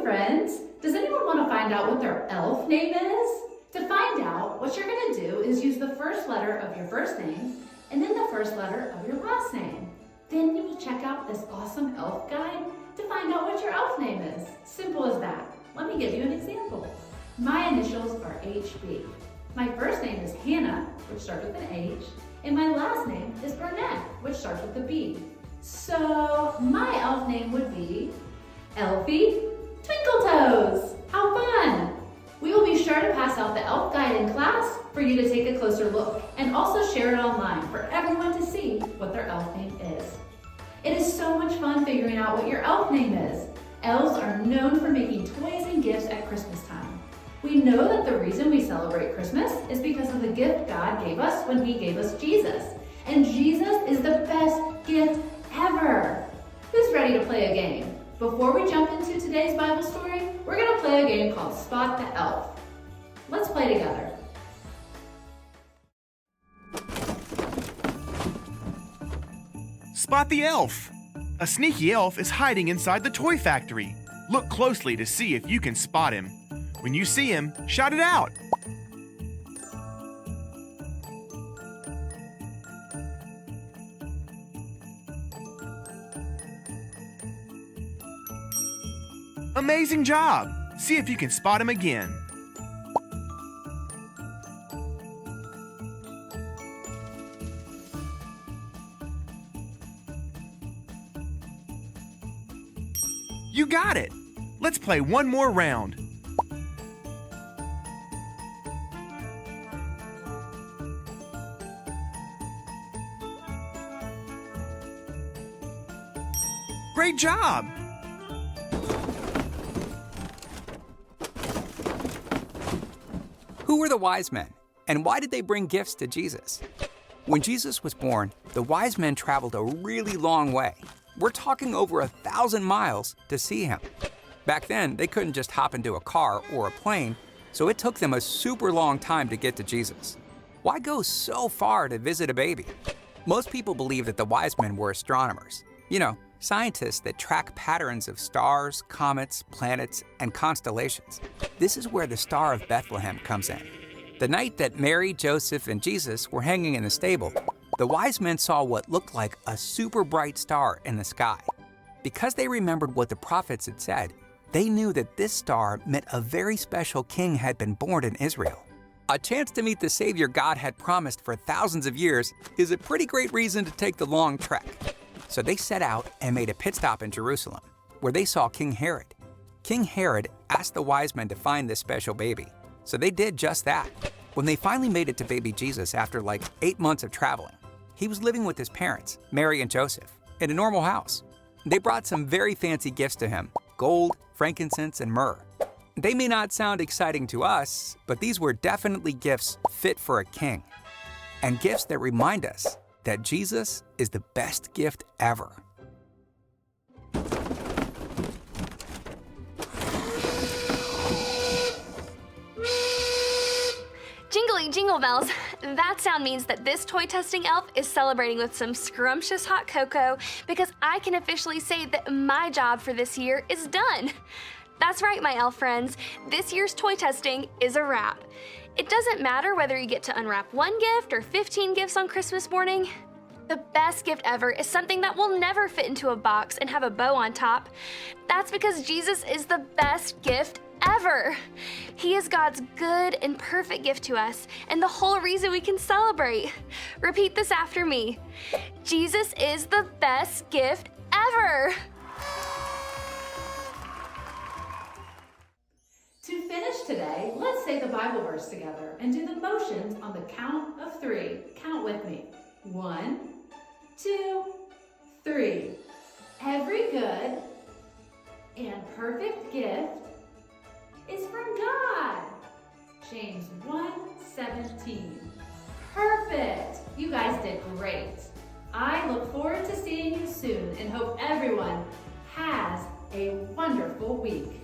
friends, does anyone want to find out what their elf name is? To find out, what you're going to do is use the first letter of your first name and then the first letter of your last name. Then you will check out this awesome elf guide to find out what your elf name is. Simple as that. Let me give you an example. My initials are HB. My first name is Hannah, which starts with an H, and my last name is Burnett, which starts with a B. So my elf name would be Elfie Twinkletoes. How fun! We will be sure to pass out the elf guide in class for you to take a closer look and also share it online for everyone to see what their elf name is. It is so much fun figuring out what your elf name is. Elves are known for making toys and gifts at Christmas time. We know that the reason we celebrate Christmas is because of the gift God gave us when He gave us Jesus. And Jesus is the best gift ever. Who's ready to play a game? Before we jump into today's Bible story, we're going to play a game called Spot the Elf. Let's play together. Spot the elf! A sneaky elf is hiding inside the toy factory. Look closely to see if you can spot him. When you see him, shout it out! Amazing job! See if you can spot him again. You got it! Let's play one more round. Great job! Who were the wise men, and why did they bring gifts to Jesus? When Jesus was born, the wise men traveled a really long way. We're talking over 1,000 miles to see him. Back then, they couldn't just hop into a car or a plane, so it took them a super long time to get to Jesus. Why go so far to visit a baby? Most people believe that the wise men were astronomers. You know, scientists that track patterns of stars, comets, planets, and constellations. This is where the Star of Bethlehem comes in. The night that Mary, Joseph, and Jesus were hanging in the stable, the wise men saw what looked like a super bright star in the sky. Because they remembered what the prophets had said, they knew that this star meant a very special king had been born in Israel. A chance to meet the Savior God had promised for thousands of years is a pretty great reason to take the long trek. So they set out and made a pit stop in Jerusalem, where they saw King Herod. King Herod asked the wise men to find this special baby, so they did just that. When they finally made it to baby Jesus after like 8 months of traveling, he was living with his parents, Mary and Joseph, in a normal house. They brought some very fancy gifts to him: gold, frankincense, and myrrh. They may not sound exciting to us, but these were definitely gifts fit for a king, and gifts that remind us that Jesus is the best gift ever. Jingly jingle bells. That sound means that this toy testing elf is celebrating with some scrumptious hot cocoa because I can officially say that my job for this year is done. That's right, my elf friends. This year's toy testing is a wrap. It doesn't matter whether you get to unwrap 1 gift or 15 gifts on Christmas morning. The best gift ever is something that will never fit into a box and have a bow on top. That's because Jesus is the best gift ever. He is God's good and perfect gift to us, and the whole reason we can celebrate. Repeat this after me. Jesus is the best gift ever. To finish today, let's say the Bible verse together and do the motions on the count of 3. Count with me. 1, 2, 3. Every good and perfect gift is from God. James 1:17. Perfect. You guys did great. I look forward to seeing you soon and hope everyone has a wonderful week.